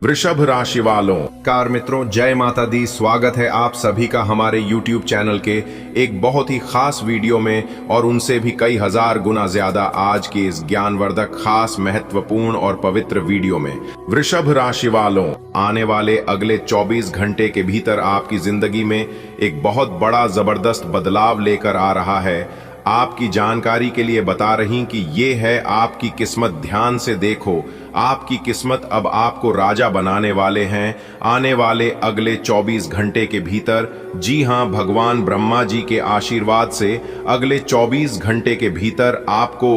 वृषभ राशि वालों, कार मित्रों, जय माता दी। स्वागत है आप सभी का हमारे YouTube चैनल के एक बहुत ही खास वीडियो में और उनसे भी कई हजार गुना ज्यादा आज के इस ज्ञानवर्धक, खास, महत्वपूर्ण और पवित्र वीडियो में। वृषभ राशि वालों, आने वाले अगले 24 घंटे के भीतर आपकी जिंदगी में एक बहुत बड़ा जबरदस्त बदलाव लेकर आ रहा है। आपकी जानकारी के लिए बता रही कि ये है आपकी किस्मत। ध्यान से देखो, आपकी किस्मत अब आपको राजा बनाने वाले हैं आने वाले अगले 24 घंटे के भीतर। जी हां, भगवान ब्रह्मा जी के आशीर्वाद से अगले 24 घंटे के भीतर आपको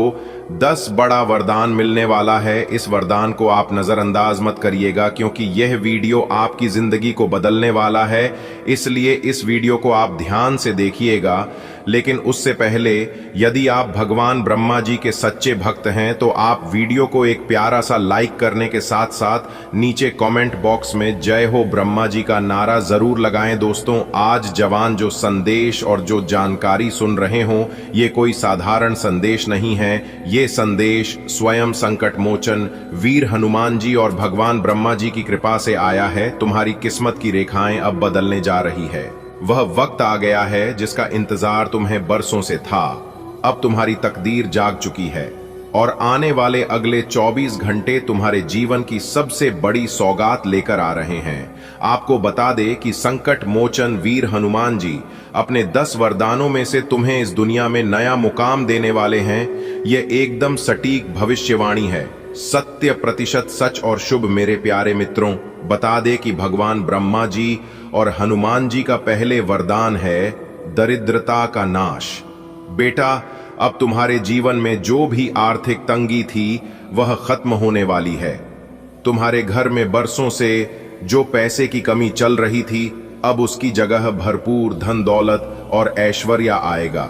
10 बड़ा वरदान मिलने वाला है। इस वरदान को आप नजरअंदाज मत करिएगा, क्योंकि यह वीडियो आपकी जिंदगी को बदलने वाला है। इसलिए इस वीडियो को आप ध्यान से देखिएगा। लेकिन उससे पहले, यदि आप भगवान ब्रह्मा जी के सच्चे भक्त हैं तो आप वीडियो को एक प्यारा सा लाइक करने के साथ साथ नीचे कमेंट बॉक्स में जय हो ब्रह्मा जी का नारा जरूर लगाएं। दोस्तों, आज जवान जो संदेश और जो जानकारी सुन रहे हो, ये कोई साधारण संदेश नहीं है। ये संदेश स्वयं संकट मोचन वीर हनुमान जी और भगवान ब्रह्मा जी की कृपा से आया है। तुम्हारी किस्मत की रेखाएं अब बदलने जा रही है। वह वक्त आ गया है जिसका इंतजार तुम्हें बरसों से था। अब तुम्हारी तकदीर जाग चुकी है और आने वाले अगले 24 घंटे तुम्हारे जीवन की सबसे बड़ी सौगात लेकर आ रहे हैं। आपको बता दे कि संकट मोचन वीर हनुमान जी अपने 10 वरदानों में से तुम्हें इस दुनिया में नया मुकाम देने वाले हैं। यह एकदम सटीक भविष्यवाणी है, सत्य प्रतिशत सच और शुभ। मेरे प्यारे मित्रों, बता दे कि भगवान ब्रह्मा जी और हनुमान जी का पहले वरदान है दरिद्रता का नाश। बेटा, अब तुम्हारे जीवन में जो भी आर्थिक तंगी थी वह खत्म होने वाली है। तुम्हारे घर में बरसों से जो पैसे की कमी चल रही थी, अब उसकी जगह भरपूर धन दौलत और ऐश्वर्य आएगा।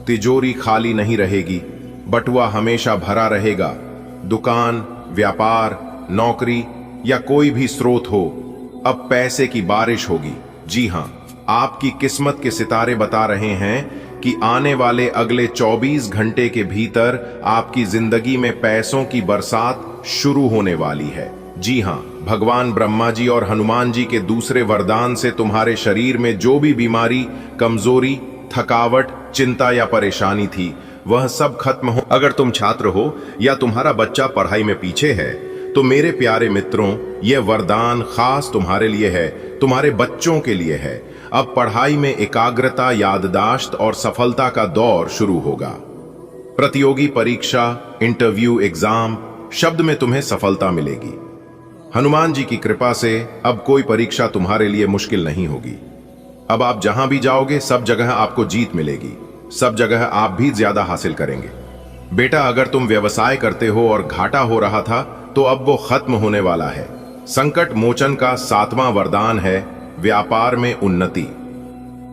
तिजोरी खाली नहीं रहेगी, बटुआ हमेशा भरा रहेगा। दुकान, व्यापार, नौकरी या कोई भी स्रोत हो, अब पैसे की बारिश होगी। जी हां, आपकी किस्मत के सितारे बता रहे हैं कि आने वाले अगले 24 घंटे के भीतर आपकी जिंदगी में पैसों की बरसात शुरू होने वाली है। जी हां, भगवान ब्रह्मा जी और हनुमान जी के दूसरे वरदान से तुम्हारे शरीर में जो भी बीमारी, कमजोरी, थकावट, चिंता या परेशानी थी, वह सब खत्म हो। अगर तुम छात्र हो या तुम्हारा बच्चा पढ़ाई में पीछे है, तो मेरे प्यारे मित्रों, यह वरदान खास तुम्हारे लिए है, तुम्हारे बच्चों के लिए है। अब पढ़ाई में एकाग्रता, याददाश्त और सफलता का दौर शुरू होगा। प्रतियोगी परीक्षा, इंटरव्यू, एग्जाम, शब्द में तुम्हें सफलता मिलेगी। हनुमान जी की कृपा से अब कोई परीक्षा तुम्हारे लिए मुश्किल नहीं होगी। अब आप जहां भी जाओगे, सब जगह आपको जीत मिलेगी, सब जगह आप भी ज्यादा हासिल करेंगे। बेटा, अगर तुम व्यवसाय करते हो और घाटा हो रहा था, तो अब वो खत्म होने वाला है। संकट मोचन का 7वां वरदान है व्यापार में उन्नति।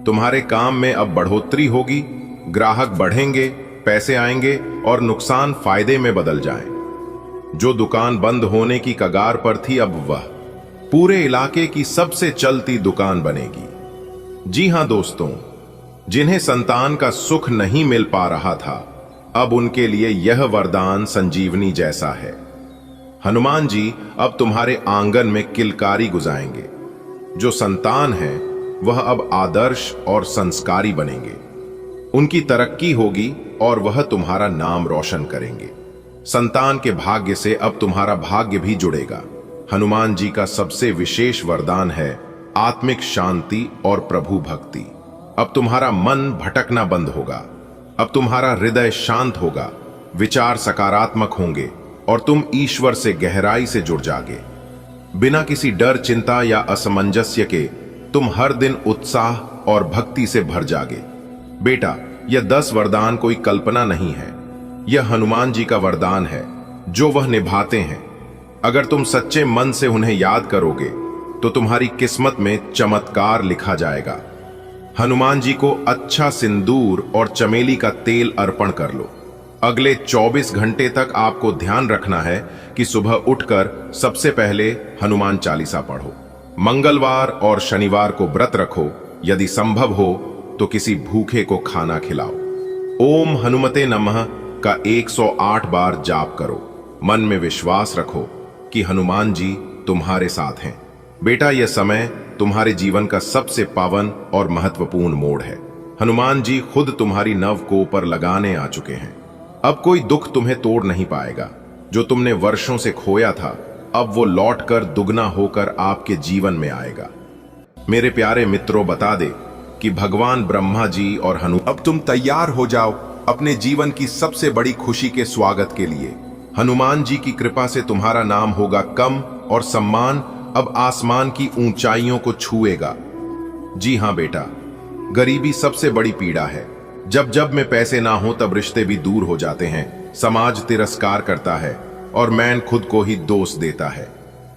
तुम्हारे काम में अब बढ़ोतरी होगी, ग्राहक बढ़ेंगे, पैसे आएंगे और नुकसान फायदे में बदल जाएं। जो दुकान बंद होने की कगार पर थी, अब वह पूरे इलाके की सबसे चलती दुकान बनेगी। जी हां दोस्तों, जिन्हें संतान का सुख नहीं मिल पा रहा था, अब उनके लिए यह वरदान संजीवनी जैसा है। हनुमान जी अब तुम्हारे आंगन में किलकारी गुजाएंगे। जो संतान है वह अब आदर्श और संस्कारी बनेंगे। उनकी तरक्की होगी और वह तुम्हारा नाम रोशन करेंगे। संतान के भाग्य से अब तुम्हारा भाग्य भी जुड़ेगा। हनुमान जी का सबसे विशेष वरदान है आत्मिक शांति और प्रभु भक्ति। अब तुम्हारा मन भटकना बंद होगा। अब तुम्हारा हृदय शांत होगा, विचार सकारात्मक होंगे और तुम ईश्वर से गहराई से जुड़ जागे। बिना किसी डर, चिंता या असमंजस्य के तुम हर दिन उत्साह और भक्ति से भर जागे। बेटा, यह 10 वरदान कोई कल्पना नहीं है, यह हनुमान जी का वरदान है जो वह निभाते हैं। अगर तुम सच्चे मन से उन्हें याद करोगे तो तुम्हारी किस्मत में चमत्कार लिखा जाएगा। हनुमान जी को अच्छा सिंदूर और चमेली का तेल अर्पण कर लो। अगले 24 घंटे तक आपको ध्यान रखना है कि सुबह उठकर सबसे पहले हनुमान चालीसा पढ़ो। मंगलवार और शनिवार को व्रत रखो। यदि संभव हो तो किसी भूखे को खाना खिलाओ। ओम हनुमते नमः का 108 बार जाप करो। मन में विश्वास रखो कि हनुमान जी तुम्हारे साथ हैं। बेटा, यह समय तुम्हारे जीवन का सबसे पावन और महत्वपूर्ण मोड़ है। हनुमान जी खुद तुम्हारी नव को ऊपर लगाने आ चुके हैं। अब कोई दुख तुम्हें तोड़ नहीं पाएगा। जो तुमने वर्षों से खोया था, अब वो लौटकर दुगना होकर आपके जीवन में आएगा। मेरे प्यारे मित्रों, बता दे कि भगवान ब्रह्मा जी और अब तुम तैयार हो जाओ अपने जीवन की सबसे बड़ी खुशी के स्वागत के लिए। हनुमान जी की कृपा से तुम्हारा नाम होगा कम और सम्मान अब आसमान की ऊंचाइयों को छुएगा। जी हां बेटा, गरीबी सबसे बड़ी पीड़ा है। जब जब में पैसे ना हो तब रिश्ते भी दूर हो जाते हैं, समाज तिरस्कार करता है और मैन खुद को ही दोष देता है।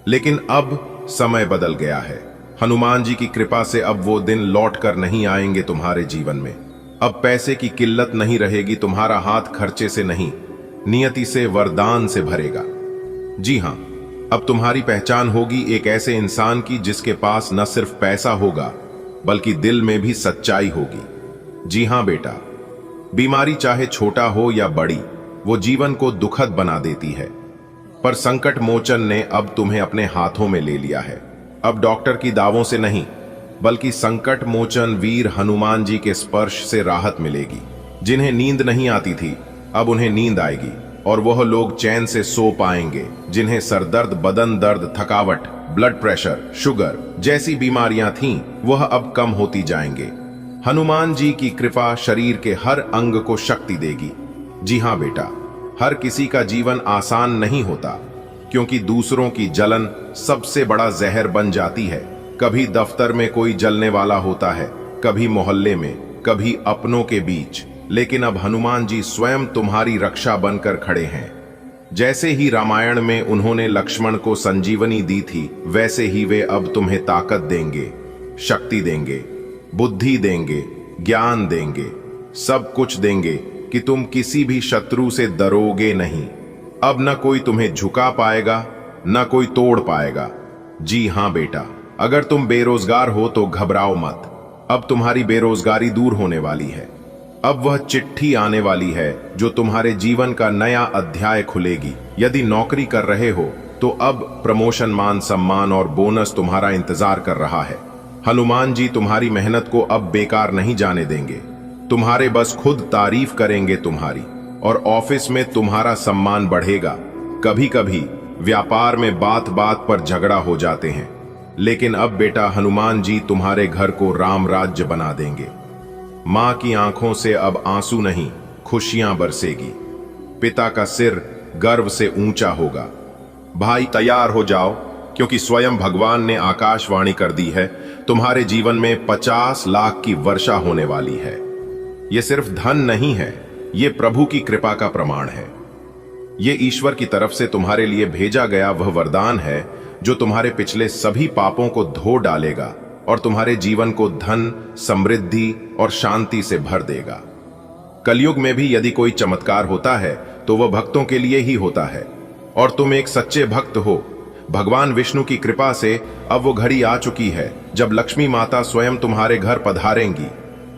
लेकिन अब समय बदल गया है। हनुमान जी की कृपा से अब वो दिन लौट कर नहीं आएंगे तुम्हारे जीवन में। अब पैसे की किल्लत नहीं रहेगी, तुम्हारा हाथ खर्चे से नहीं, नियति से, वरदान से भरेगा। जी हां, अब तुम्हारी पहचान होगी एक ऐसे इंसान की जिसके पास न सिर्फ पैसा होगा बल्कि दिल में भी सच्चाई होगी। जी हां बेटा, बीमारी चाहे छोटा हो या बड़ी, वो जीवन को दुखद बना देती है, पर संकट मोचन ने अब तुम्हें अपने हाथों में ले लिया है। अब डॉक्टर की दावों से नहीं बल्कि संकट मोचन वीर हनुमान जी के स्पर्श से राहत मिलेगी। जिन्हें नींद नहीं आती थी, अब उन्हें नींद आएगी और वह लोग चैन से सो पाएंगे। जिन्हें सरदर्द, बदन दर्द, थकावट, ब्लड प्रेशर, शुगर जैसी बीमारियां थीं, वह अब कम होती जाएंगे। हनुमान जी की कृपा शरीर के हर अंग को शक्ति देगी। जी हां बेटा, हर किसी का जीवन आसान नहीं होता, क्योंकि दूसरों की जलन सबसे बड़ा जहर बन जाती है। कभी दफ्तर में कोई जलने वाला होता है, कभी मोहल्ले में, कभी अपनों के बीच, लेकिन अब हनुमान जी स्वयं तुम्हारी रक्षा बनकर खड़े हैं। जैसे ही रामायण में उन्होंने लक्ष्मण को संजीवनी दी थी, वैसे ही वे अब तुम्हें ताकत देंगे, शक्ति देंगे, बुद्धि देंगे, ज्ञान देंगे, सब कुछ देंगे कि तुम किसी भी शत्रु से डरोगे नहीं। अब न कोई तुम्हें झुका पाएगा, न कोई तोड़ पाएगा। जी हां बेटा, अगर तुम बेरोजगार हो तो घबराओ मत। अब तुम्हारी बेरोजगारी दूर होने वाली है। अब वह चिट्ठी आने वाली है जो तुम्हारे जीवन का नया अध्याय खुलेगी। यदि नौकरी कर रहे हो तो अब प्रमोशन, मान सम्मान और बोनस तुम्हारा इंतजार कर रहा है। हनुमान जी तुम्हारी मेहनत को अब बेकार नहीं जाने देंगे। तुम्हारे बस खुद तारीफ करेंगे तुम्हारी, और ऑफिस में तुम्हारा सम्मान बढ़ेगा। कभी कभी व्यापार में बात बात पर झगड़ा हो जाते हैं, लेकिन अब बेटा हनुमान जी तुम्हारे घर को राम राज्य बना देंगे। मां की आंखों से अब आंसू नहीं, खुशियां बरसेगी। पिता का सिर गर्व से ऊंचा होगा। भाई, तैयार हो जाओ, क्योंकि स्वयं भगवान ने आकाशवाणी कर दी है, तुम्हारे जीवन में 50 लाख की वर्षा होने वाली है। यह सिर्फ धन नहीं है, यह प्रभु की कृपा का प्रमाण है। यह ईश्वर की तरफ से तुम्हारे लिए भेजा गया वह वरदान है जो तुम्हारे पिछले सभी पापों को धो डालेगा और तुम्हारे जीवन को धन, समृद्धि और शांति से भर देगा। कलयुग में भी यदि कोई चमत्कार होता है तो वह भक्तों के लिए ही होता है, और तुम एक सच्चे भक्त हो। भगवान विष्णु की कृपा से अब वो घड़ी आ चुकी है जब लक्ष्मी माता स्वयं तुम्हारे घर पधारेंगी।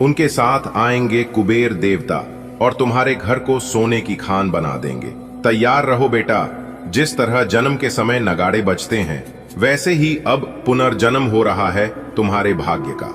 उनके साथ आएंगे कुबेर देवता और तुम्हारे घर को सोने की खान बना देंगे। तैयार रहो बेटा। जिस तरह जन्म के समय नगाड़े बजते हैं, वैसे ही अब पुनर्जन्म हो रहा है तुम्हारे भाग्य का।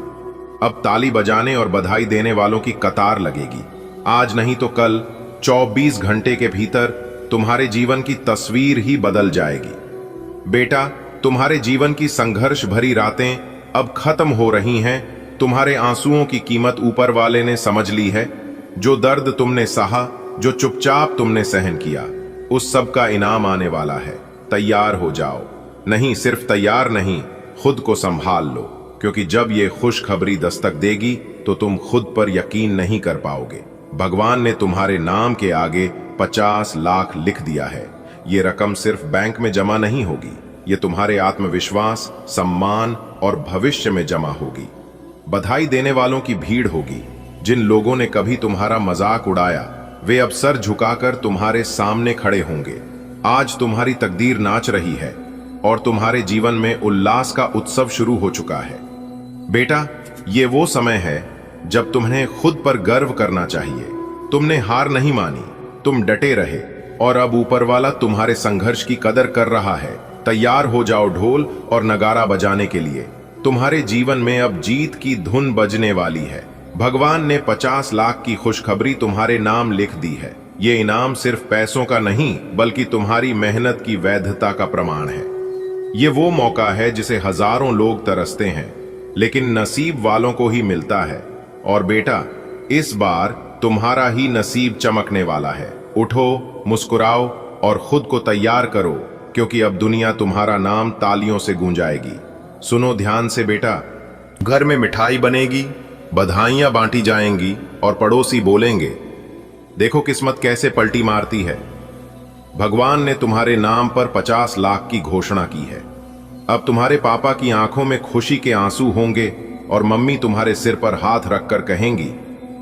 अब ताली बजाने और बधाई देने वालों की कतार लगेगी। आज नहीं तो कल 24 घंटे के भीतर तुम्हारे जीवन की तस्वीर ही बदल जाएगी। बेटा, तुम्हारे जीवन की संघर्ष भरी रातें अब खत्म हो रही हैं। तुम्हारे आंसुओं की कीमत ऊपर वाले ने समझ ली है। जो दर्द तुमने सहा, जो चुपचाप तुमने सहन किया, उस सब का इनाम आने वाला है। तैयार हो जाओ। नहीं, सिर्फ तैयार नहीं, खुद को संभाल लो, क्योंकि जब ये खुशखबरी दस्तक देगी तो तुम खुद पर यकीन नहीं कर पाओगे। भगवान ने तुम्हारे नाम के आगे 50 लाख लिख दिया है। ये रकम सिर्फ बैंक में जमा नहीं होगी, ये तुम्हारे आत्मविश्वास, सम्मान और भविष्य में जमा होगी। बधाई देने वालों की भीड़ होगी। जिन लोगों ने कभी तुम्हारा मजाक उड़ाया, वे अब सर झुकाकर तुम्हारे सामने खड़े होंगे। आज तुम्हारी तकदीर नाच रही है और तुम्हारे जीवन में उल्लास का उत्सव शुरू हो चुका है। बेटा, ये वो समय है जब तुम्हें खुद पर गर्व करना चाहिए। तुमने हार नहीं मानी, तुम डटे रहे, और अब ऊपर वाला तुम्हारे संघर्ष की कदर कर रहा है। तैयार हो जाओ ढोल और नगारा बजाने के लिए। तुम्हारे जीवन में अब जीत की धुन बजने वाली है। भगवान ने 50 लाख की खुशखबरी तुम्हारे नाम लिख दी है। ये इनाम सिर्फ पैसों का नहीं, बल्कि तुम्हारी मेहनत की वैधता का प्रमाण है। ये वो मौका है जिसे हजारों लोग तरसते हैं, लेकिन नसीब वालों को ही मिलता है। और बेटा, इस बार तुम्हारा ही नसीब चमकने वाला है। उठो, मुस्कुराओ और खुद को तैयार करो, क्योंकि अब दुनिया तुम्हारा नाम तालियों से गूंजाएगी। सुनो ध्यान से बेटा, घर में मिठाई बनेगी, बधाइयां बांटी जाएंगी और पड़ोसी बोलेंगे, देखो किस्मत कैसे पलटी मारती है। भगवान ने तुम्हारे नाम पर 50 लाख की घोषणा की है। अब तुम्हारे पापा की आंखों में खुशी के आंसू होंगे और मम्मी तुम्हारे सिर पर हाथ रखकर कहेंगी,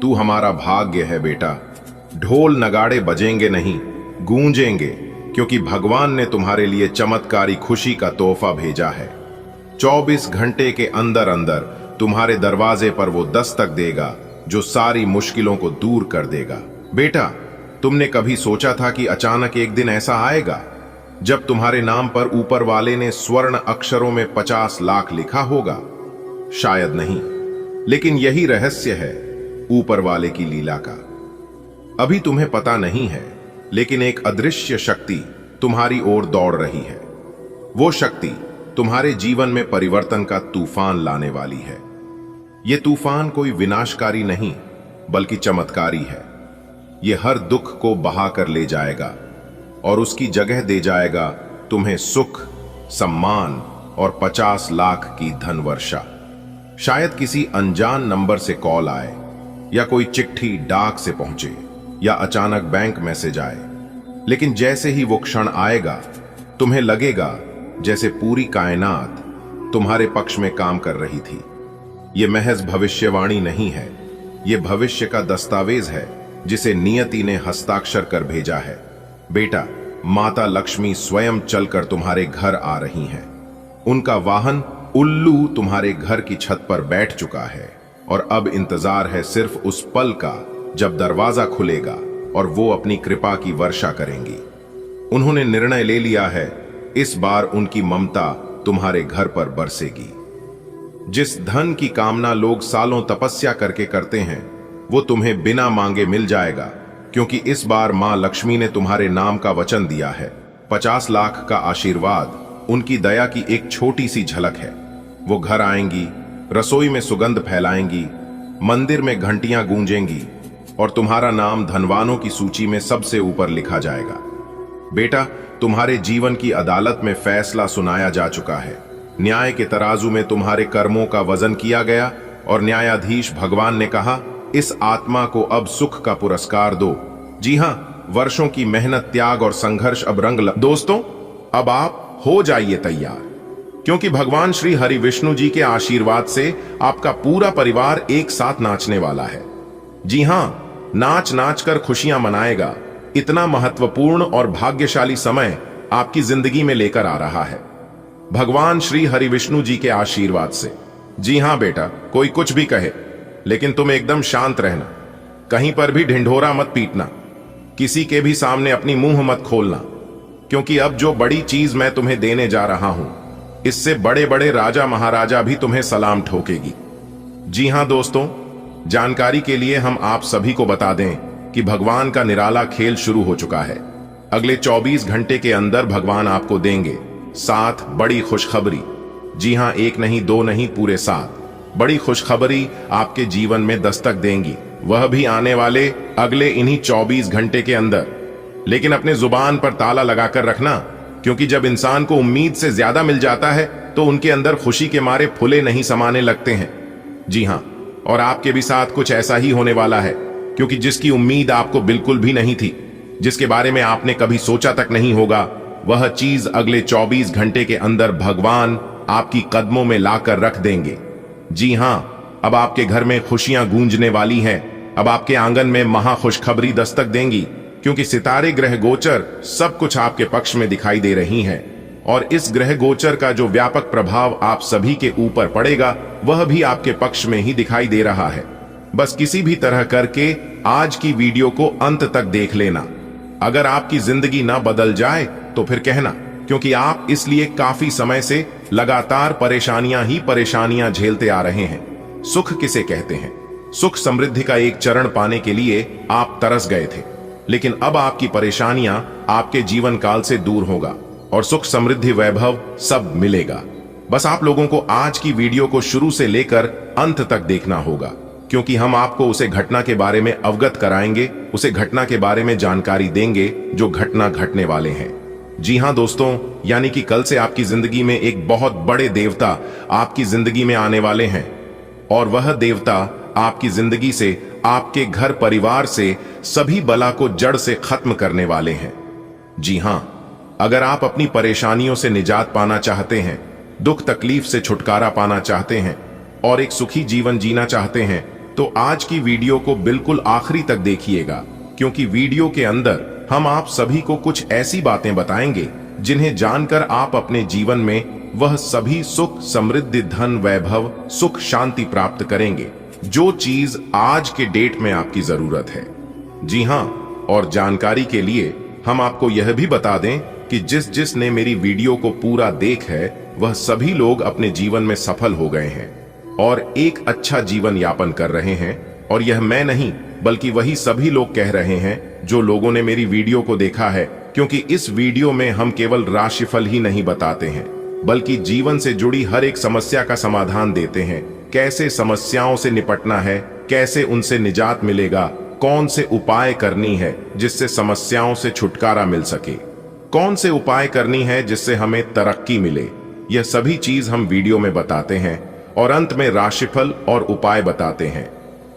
तू हमारा भाग्य है बेटा। ढोल नगाड़े बजेंगे नहीं, गूंजेंगे, क्योंकि भगवान ने तुम्हारे लिए चमत्कारी खुशी का तोहफा भेजा है। 24 घंटे के अंदर अंदर तुम्हारे दरवाजे पर वो दस्तक देगा जो सारी मुश्किलों को दूर कर देगा। बेटा, तुमने कभी सोचा था कि अचानक एक दिन ऐसा आएगा जब तुम्हारे नाम पर ऊपर वाले ने स्वर्ण अक्षरों में 50 लाख लिखा होगा? शायद नहीं, लेकिन यही रहस्य है ऊपर वाले की लीला का। अभी तुम्हें पता नहीं है, लेकिन एक अदृश्य शक्ति तुम्हारी ओर दौड़ रही है। वो शक्ति तुम्हारे जीवन में परिवर्तन का तूफान लाने वाली है। ये तूफान कोई विनाशकारी नहीं, बल्कि चमत्कारी है। ये हर दुख को बहाकर ले जाएगा और उसकी जगह दे जाएगा तुम्हें सुख, सम्मान और 50 लाख की धन वर्षा। शायद किसी अनजान नंबर से कॉल आए, या कोई चिट्ठी डाक से पहुंचे, या अचानक बैंक मैसेज आए। लेकिन जैसे ही वो क्षण आएगा, तुम्हें लगेगा जैसे पूरी कायनात तुम्हारे पक्ष में काम कर रही थी। ये महज भविष्यवाणी नहीं है, ये भविष्य का दस्तावेज है जिसे नियति ने हस्ताक्षर कर भेजा है। बेटा, माता लक्ष्मी स्वयं चलकर तुम्हारे घर आ रही हैं। उनका वाहन उल्लू तुम्हारे घर की छत पर बैठ चुका है और अब इंतजार है सिर्फ उस पल का जब दरवाजा खुलेगा और वो अपनी कृपा की वर्षा करेंगी। उन्होंने निर्णय ले लिया है, इस बार उनकी ममता तुम्हारे घर पर बरसेगी। जिस धन की कामना लोग सालों तपस्या करके करते हैं, वो तुम्हें बिना मांगे मिल जाएगा, क्योंकि इस बार मां लक्ष्मी ने तुम्हारे नाम का वचन दिया है। 50 लाख का आशीर्वाद उनकी दया की एक छोटी सी झलक है। वो घर आएंगी, रसोई में सुगंध फैलाएंगी, मंदिर में घंटियां गूंजेंगी और तुम्हारा नाम धनवानों की सूची में सबसे ऊपर लिखा जाएगा। बेटा, तुम्हारे जीवन की अदालत में फैसला सुनाया जा चुका है। न्याय के तराजू में तुम्हारे कर्मों का वजन किया गया और न्यायाधीश भगवान ने कहा, इस आत्मा को अब सुख का पुरस्कार दो। जी हां, वर्षों की मेहनत, त्याग और संघर्ष अब दोस्तों, अब आप हो जाइए तैयार, क्योंकि भगवान श्री हरि विष्णु जी के आशीर्वाद से आपका पूरा परिवार एक साथ नाचने वाला है। जी हां, नाच नाच कर खुशियां मनाएगा। इतना महत्वपूर्ण और भाग्यशाली समय आपकी जिंदगी में लेकर आ रहा है, भगवान श्री हरि विष्णु जी के आशीर्वाद से। जी हां बेटा, कोई कुछ भी कहे, लेकिन तुम एकदम शांत रहना। कहीं पर भी ढिंढोरा मत पीटना, किसी के भी सामने अपनी मुंह मत खोलना, क्योंकि अब जो बड़ी चीज मैं तुम्हें देने जा रहा हूं, इससे बड़े बड़े राजा महाराजा भी तुम्हें सलाम ठोकेगी। जी हां दोस्तों, जानकारी के लिए हम आप सभी को बता दें कि भगवान का निराला खेल शुरू हो चुका है। अगले 24 घंटे के अंदर भगवान आपको देंगे 7 बड़ी खुशखबरी। जी हां, एक नहीं, दो नहीं, पूरे 7 बड़ी खुशखबरी आपके जीवन में दस्तक देंगी, वह भी आने वाले अगले इन्हीं 24 घंटे के अंदर। लेकिन अपने जुबान पर ताला लगाकर रखना, क्योंकि जब इंसान को उम्मीद से ज्यादा मिल जाता है तो उनके अंदर खुशी के मारे फुले नहीं समाने लगते हैं। जी हां, और आपके भी साथ कुछ ऐसा ही होने वाला है, क्योंकि जिसकी उम्मीद आपको बिल्कुल भी नहीं थी, जिसके बारे में आपने कभी सोचा तक नहीं होगा, वह चीज अगले 24 घंटे के अंदर भगवान आपकी कदमों में लाकर रख देंगे। जी हां, अब आपके घर में खुशियां गूंजने वाली हैं। अब आपके आंगन में महा खुशखबरी दस्तक देंगी, क्योंकि सितारे, ग्रह गोचर सब कुछ आपके पक्ष में दिखाई दे रही हैं। और इस ग्रह गोचर का जो व्यापक प्रभाव आप सभी के ऊपर पड़ेगा, वह भी आपके पक्ष में ही दिखाई दे रहा है। बस किसी भी तरह करके आज की वीडियो को अंत तक देख लेना। अगर आपकी जिंदगी ना बदल जाए तो फिर कहना, क्योंकि आप इसलिए काफी समय से लगातार परेशानियां ही परेशानियां झेलते आ रहे हैं। सुख किसे कहते हैं? सुख समृद्धि का एक चरण पाने के लिए आप तरस गए थे, लेकिन अब आपकी परेशानियां आपके जीवन काल से दूर होगा और सुख समृद्धि वैभव सब मिलेगा। बस आप लोगों को आज की वीडियो को शुरू से लेकर अंत तक देखना होगा, क्योंकि हम आपको उसे घटना के बारे में अवगत कराएंगे, उसे घटना के बारे में जानकारी देंगे जो घटना घटने वाले हैं। जी हां दोस्तों, यानी कि कल से आपकी जिंदगी में एक बहुत बड़े देवता आपकी जिंदगी में आने वाले हैं, और वह देवता आपकी जिंदगी से, आपके घर परिवार से सभी बला को जड़ से खत्म करने वाले हैं। जी हां, अगर आप अपनी परेशानियों से निजात पाना चाहते हैं, दुख तकलीफ से छुटकारा पाना चाहते हैं और एक सुखी जीवन जीना चाहते हैं, तो आज की वीडियो को बिल्कुल आखिरी तक देखिएगा, क्योंकि वीडियो के अंदर हम आप सभी को कुछ ऐसी बातें बताएंगे जिन्हें जानकर आप अपने जीवन में वह सभी सुख समृद्धि धन वैभव सुख शांति प्राप्त करेंगे जो चीज आज के डेट में आपकी जरूरत है। जी हां, और जानकारी के लिए हम आपको यह भी बता दें कि जिसने मेरी वीडियो को पूरा देख है वह सभी लोग अपने जीवन में सफल हो गए हैं और एक अच्छा जीवन यापन कर रहे हैं। और यह मैं नहीं बल्कि वही सभी लोग कह रहे हैं जो लोगों ने मेरी वीडियो को देखा है, क्योंकि इस वीडियो में हम केवल राशिफल ही नहीं बताते हैं बल्कि जीवन से जुड़ी हर एक समस्या का समाधान देते हैं। कैसे समस्याओं से निपटना है, कैसे उनसे निजात मिलेगा, कौन से उपाय करनी है जिससे समस्याओं से छुटकारा मिल सके, कौन से उपाय करनी है जिससे हमें तरक्की मिले, यह सभी चीज हम वीडियो में बताते हैं और अंत में राशिफल और उपाय बताते हैं।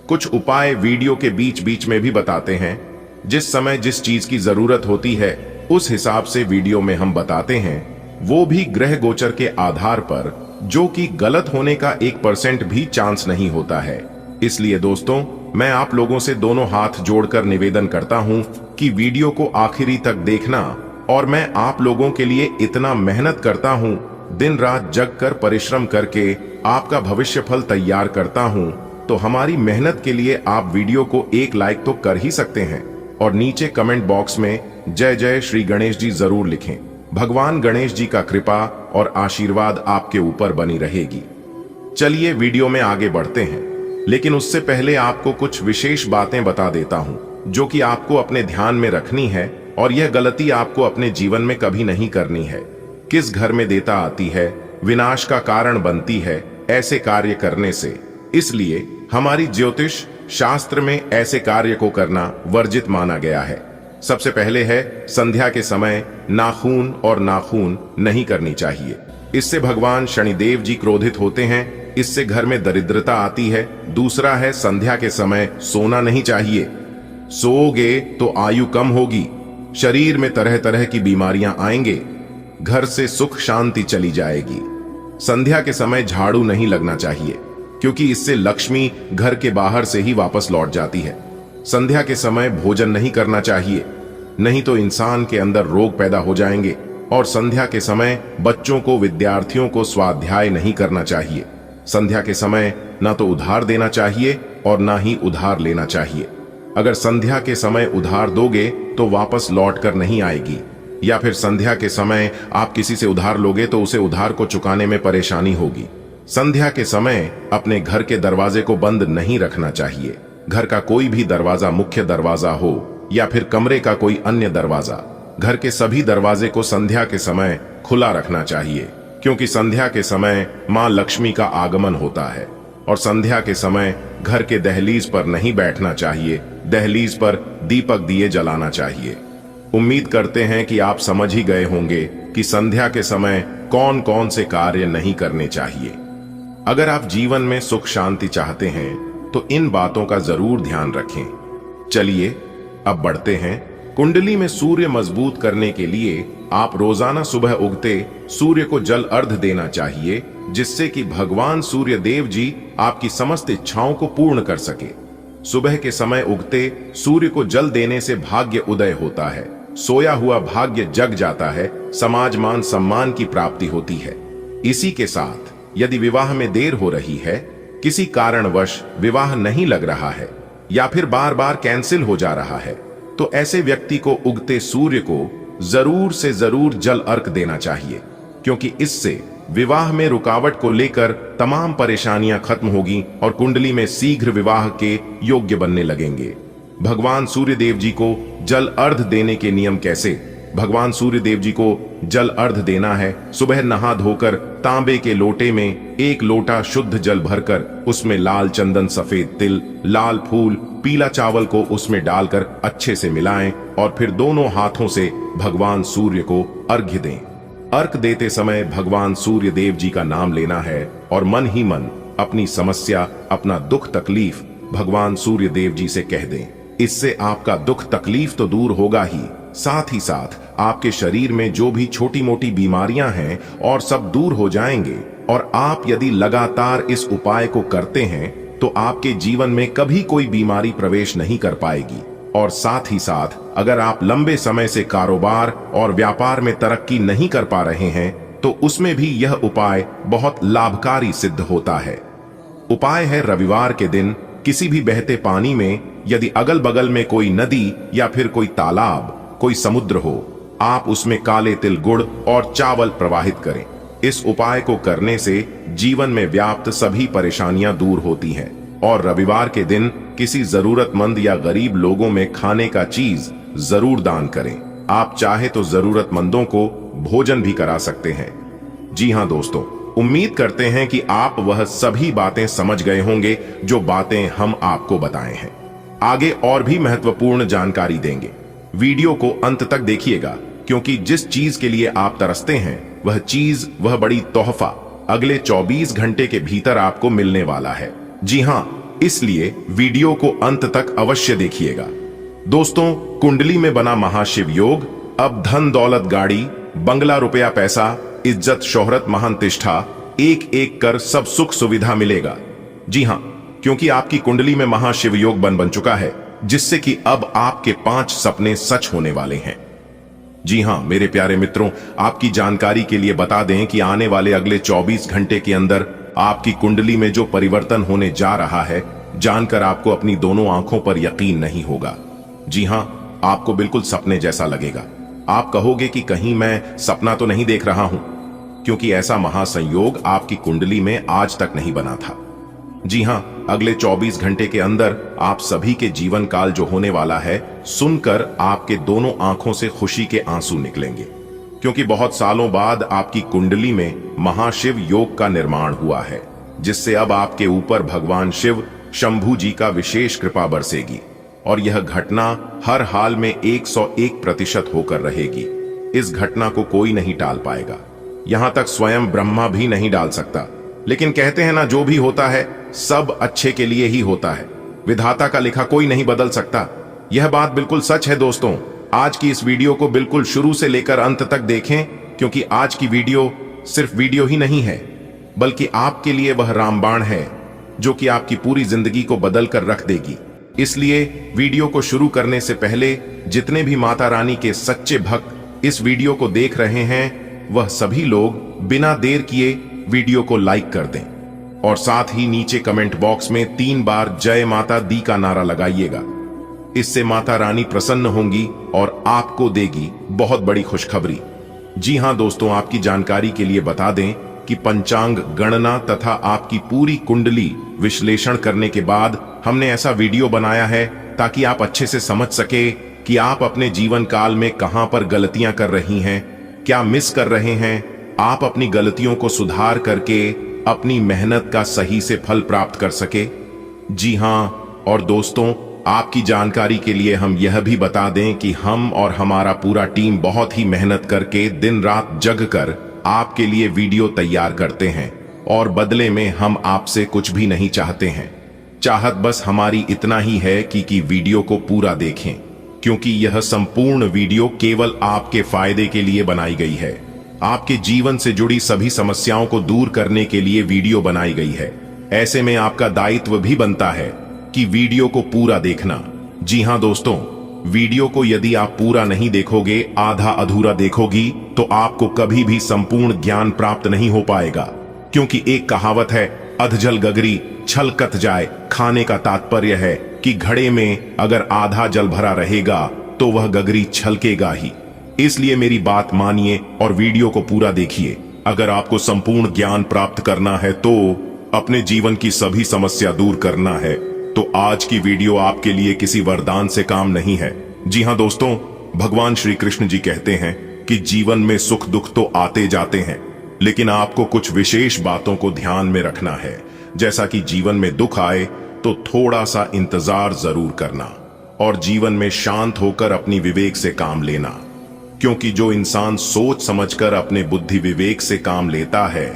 कुछ उपाय वीडियो के बीच बीच में भी बताते हैं। जिस समय जिस चीज की जरूरत होती है उस हिसाब से वीडियो में हम बताते हैं, वो भी ग्रह गोचर के आधार पर, जो कि गलत होने का 1% भी चांस नहीं होता है। इसलिए दोस्तों, मैं आप लोगों से दोनों हाथ जोड़कर निवेदन करता हूं कि वीडियो को आखिरी तक देखना, और मैं आप लोगों के लिए इतना मेहनत करता हूं, दिन रात जग कर परिश्रम करके आपका भविष्य फल तैयार करता हूं, तो हमारी मेहनत के लिए आप वीडियो को एक लाइक तो कर ही सकते हैं और नीचे कमेंट बॉक्स में जय जय श्री गणेश जी जरूर लिखें। भगवान गणेश जी का कृपा और आशीर्वाद आपके ऊपर बनी रहेगी। चलिए वीडियो में आगे बढ़ते हैं, लेकिन उससे पहले आपको कुछ विशेष बातें बता देता हूं जो कि आपको अपने ध्यान में रखनी है, और यह गलती आपको अपने जीवन में कभी नहीं करनी है। किस घर में देता आती है, विनाश का कारण बनती है ऐसे कार्य करने से। इसलिए हमारी ज्योतिष शास्त्र में ऐसे कार्य को करना वर्जित माना गया है। सबसे पहले है, संध्या के समय नाखून और नाखून नहीं करनी चाहिए। इससे भगवान शनिदेव जी क्रोधित होते हैं, इससे घर में दरिद्रता आती है। दूसरा है, संध्या के समय सोना नहीं चाहिए। सोओगे तो आयु कम होगी, शरीर में तरह तरह की बीमारियां आएंगे, घर से सुख शांति चली जाएगी। संध्या के समय झाड़ू नहीं लगना चाहिए, क्योंकि इससे लक्ष्मी घर के बाहर से ही वापस लौट जाती है। संध्या के समय भोजन नहीं करना चाहिए, नहीं तो इंसान के अंदर रोग पैदा हो जाएंगे। और संध्या के समय बच्चों को, विद्यार्थियों को स्वाध्याय नहीं करना चाहिए। संध्या के समय ना तो उधार देना चाहिए और ना ही उधार लेना चाहिए। अगर संध्या के समय उधार दोगे तो वापस लौट कर नहीं आएगी, या फिर संध्या के समय आप किसी से उधार लोगे तो उसे उधार को चुकाने में परेशानी होगी। संध्या के समय अपने घर के दरवाजे को बंद नहीं रखना चाहिए। घर का कोई भी दरवाजा, मुख्य दरवाजा हो या फिर कमरे का कोई अन्य दरवाजा, घर के सभी दरवाजे को संध्या के समय खुला रखना चाहिए, क्योंकि संध्या के समय मां लक्ष्मी का आगमन होता है। और संध्या के समय घर के दहलीज पर नहीं बैठना चाहिए, दहलीज पर दीपक दिए जलाना चाहिए। उम्मीद करते हैं कि आप समझ ही गए होंगे कि संध्या के समय कौन कौन से कार्य नहीं करने चाहिए। अगर आप जीवन में सुख शांति चाहते हैं तो इन बातों का जरूर ध्यान रखें। चलिए अब बढ़ते हैं। कुंडली में सूर्य मजबूत करने के लिए आप रोजाना सुबह उगते सूर्य को जल अर्घ देना चाहिए, जिससे कि भगवान सूर्य देव जी आपकी समस्त इच्छाओं को पूर्ण कर सके। सुबह के समय उगते सूर्य को जल देने से भाग्य उदय होता है, सोया हुआ भाग्य जग जाता है, समाज मान सम्मान की प्राप्ति होती है। इसी के साथ यदि विवाह में देर हो रही है, किसी कारणवश विवाह नहीं लग रहा है या फिर बार बार कैंसिल हो जा रहा है, तो ऐसे व्यक्ति को उगते सूर्य को जरूर से जरूर जल अर्घ देना चाहिए, क्योंकि इससे विवाह में रुकावट को लेकर तमाम परेशानियां खत्म होगी और कुंडली में शीघ्र विवाह के योग्य बनने लगेंगे। भगवान सूर्य देव जी को जल अर्घ देने के नियम कैसे? भगवान सूर्य देव जी को जल अर्घ देना है। सुबह नहा धोकर तांबे के लोटे में 1 लोटा शुद्ध जल भरकर उसमें लाल चंदन, सफेद तिल, लाल फूल, पीला चावल को उसमें डालकर अच्छे से मिलाएं और फिर दोनों हाथों से भगवान सूर्य को अर्घ्य दें। अर्घ देते समय भगवान सूर्य देव जी का नाम लेना है और मन ही मन अपनी समस्या, अपना दुख तकलीफ भगवान सूर्य देव जी से कह दें। इससे आपका दुख तकलीफ तो दूर होगा ही साथ आपके शरीर में जो भी छोटी मोटी बीमारियां हैं और सब दूर हो जाएंगे। और आप यदि लगातार इस उपाय को करते हैं तो आपके जीवन में कभी कोई बीमारी प्रवेश नहीं कर पाएगी। और साथ ही साथ अगर आप लंबे समय से कारोबार और व्यापार में तरक्की नहीं कर पा रहे हैं तो उसमें भी यह उपाय बहुत लाभकारी सिद्ध होता है। उपाय है रविवार के दिन किसी भी बहते पानी में यदि अगल बगल में कोई नदी या फिर कोई तालाब, कोई समुद्र हो, आप उसमें काले तिल, गुड़ और चावल प्रवाहित करें। इस उपाय को करने से जीवन में व्याप्त सभी परेशानियां दूर होती हैं। और रविवार के दिन किसी जरूरतमंद या गरीब लोगों में खाने का चीज जरूर दान करें। आप चाहे तो जरूरतमंदों को भोजन भी करा सकते हैं। जी हां दोस्तों, उम्मीद करते हैं कि आप वह सभी बातें समझ गए होंगे जो बातें हम आपको बताए हैं। आगे और भी महत्वपूर्ण जानकारी देंगे। वीडियो को अंत तक देखिएगा, क्योंकि जिस चीज के लिए आप तरसते हैं वह चीज, वह बड़ी तोहफा अगले 24 घंटे के भीतर आपको मिलने वाला है। जी हां, इसलिए वीडियो को अंत तक अवश्य देखिएगा। दोस्तों, कुंडली में बना महाशिव योग अब धन दौलत, गाड़ी बंगला, रुपया पैसा, इज्जत शोहरत, महान तिष्ठा, एक एक कर सब सुख सुविधा मिलेगा। जी हां, क्योंकि आपकी कुंडली में महाशिव योग बन चुका है, जिससे कि अब आपके 5 सपने सच होने वाले हैं। जी हां मेरे प्यारे मित्रों, आपकी जानकारी के लिए बता दें कि आने वाले अगले 24 घंटे के अंदर आपकी कुंडली में जो परिवर्तन होने जा रहा है, जानकर आपको अपनी दोनों आंखों पर यकीन नहीं होगा। जी हां, आपको बिल्कुल सपने जैसा लगेगा। आप कहोगे कि कहीं मैं सपना तो नहीं देख रहा हूं, क्योंकि ऐसा महासंयोग आपकी कुंडली में आज तक नहीं बना था। जी हां, अगले 24 घंटे के अंदर आप सभी के जीवन काल जो होने वाला है, सुनकर आपके दोनों आंखों से खुशी के आंसू निकलेंगे, क्योंकि बहुत सालों बाद आपकी कुंडली में महाशिव योग का निर्माण हुआ है, जिससे अब आपके ऊपर भगवान शिव शंभू जी का विशेष कृपा बरसेगी। और यह घटना हर हाल में 101% होकर रहेगी। इस घटना को कोई नहीं टाल पाएगा, यहां तक स्वयं ब्रह्मा भी नहीं डाल सकता। लेकिन कहते हैं ना, जो भी होता है सब अच्छे के लिए ही होता है। विधाता का लिखा कोई नहीं बदल सकता। यह बात बिल्कुल सच है दोस्तों। आज की इस वीडियो को बिल्कुल शुरू से लेकर अंत तक देखें, क्योंकि आज की वीडियो सिर्फ वीडियो ही नहीं है, बल्कि आपके लिए वह रामबाण है जो कि आपकी पूरी जिंदगी को बदल कर रख देगी। इसलिए वीडियो को शुरू करने से पहले जितने भी माता रानी के सच्चे भक्त इस वीडियो को देख रहे हैं, वह सभी लोग बिना देर किए वीडियो को लाइक कर दें और साथ ही नीचे कमेंट बॉक्स में 3 बार जय माता दी का नारा लगाइएगा। इससे माता रानी प्रसन्न होंगी और आपको देगी बहुत बड़ी खुशखबरी। जी हां दोस्तों, आपकी जानकारी के लिए बता दें कि पंचांग गणना तथा आपकी पूरी कुंडली विश्लेषण करने के बाद हमने ऐसा वीडियो बनाया है ताकि आप अच्छे से समझ सके कि आप अपने जीवन काल में कहां पर गलतियां कर रही हैं, क्या मिस कर रहे हैं। आप अपनी गलतियों को सुधार करके अपनी मेहनत का सही से फल प्राप्त कर सके। जी हां, और दोस्तों, आपकी जानकारी के लिए हम यह भी बता दें कि हम और हमारा पूरा टीम बहुत ही मेहनत करके दिन रात जग कर आपके लिए वीडियो तैयार करते हैं, और बदले में हम आपसे कुछ भी नहीं चाहते हैं। चाहत बस हमारी इतना ही है कि वीडियो को पूरा देखें, क्योंकि यह संपूर्ण वीडियो केवल आपके फायदे के लिए बनाई गई है। आपके जीवन से जुड़ी सभी समस्याओं को दूर करने के लिए वीडियो बनाई गई है। ऐसे में आपका दायित्व भी बनता है कि वीडियो को पूरा देखना। जी हां दोस्तों, वीडियो को यदि आप पूरा नहीं देखोगे, आधा अधूरा देखोगी, तो आपको कभी भी संपूर्ण ज्ञान प्राप्त नहीं हो पाएगा। क्योंकि एक कहावत है, अधजल गगरी छलकत जाए। खाने का तात्पर्य है कि घड़े में अगर आधा जल भरा रहेगा तो वह गगरी छलकेगा ही। इसलिए मेरी बात मानिए और वीडियो को पूरा देखिए। अगर आपको संपूर्ण ज्ञान प्राप्त करना है, तो अपने जीवन की सभी समस्या दूर करना है, तो आज की वीडियो आपके लिए किसी वरदान से काम नहीं है। जी हाँ दोस्तों, भगवान श्री कृष्ण जी कहते हैं कि जीवन में सुख दुख तो आते जाते हैं, लेकिन आपको कुछ विशेष बातों को ध्यान में रखना है। जैसा कि जीवन में दुख आए तो थोड़ा सा इंतजार जरूर करना और जीवन में शांत होकर अपनी विवेक से काम लेना, क्योंकि जो इंसान सोच समझकर अपने बुद्धि विवेक से काम लेता है,